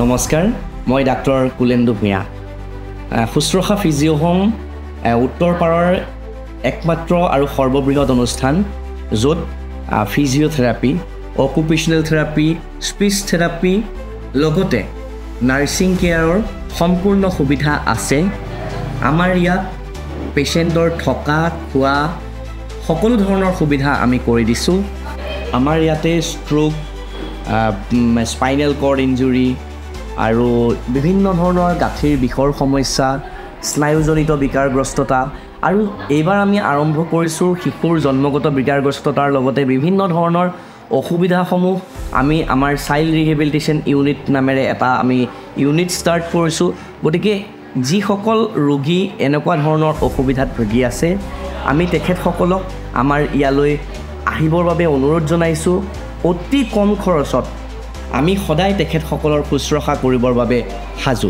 নমস্কাৰ, মই ডাক্তৰ কুলেন্দু ভূঞা। শুশ্ৰূষা ফিজিঅ' হোম উত্তৰ পাৰৰ একমাত্ৰ আৰু সৰ্ববৃহৎ অনুষ্ঠান, য'ত ফিজিঅ'থেৰাপি, অকুপেশ্যনেল থেৰাপি, স্পীচ থেৰাপি লগতে নাৰ্ছিং কেয়াৰৰ সম্পূৰ্ণ সুবিধা আছে। আমাৰ ইয়াত পেচেণ্টৰ থকা খোৱা সকলো ধৰণৰ সুবিধা আমি কৰি দিছোঁ। আমাৰ ইয়াতে ষ্ট্ৰোক, স্পাইনেল কৰ্ড ইঞ্জুৰি আৰু বিভিন্ন ধৰণৰ গাঁঠিৰ বিষৰ সমস্যা, স্নায়ুজনিত বিকাৰগ্ৰস্ততা আৰু এইবাৰ আমি আৰম্ভ কৰিছোঁ শিশুৰ জন্মগত বিকাৰগ্ৰস্ততাৰ লগতে বিভিন্ন ধৰণৰ অসুবিধাসমূহ আমি আমাৰ চাইল্ড ৰিহেবিলিটেশ্যন ইউনিট নামেৰে এটা আমি ইউনিট ষ্টাৰ্ট কৰিছোঁ। গতিকে যিসকল ৰোগী এনেকুৱা ধৰণৰ অসুবিধাত ভুগি আছে, আমি তেখেতসকলক আমাৰ ইয়ালৈ আহিবৰ বাবে অনুৰোধ জনাইছোঁ। অতি কম খৰচত আমি সদায় তেখেতসকলৰ শুশ্ৰূষা কৰিবৰ বাবে সাজু।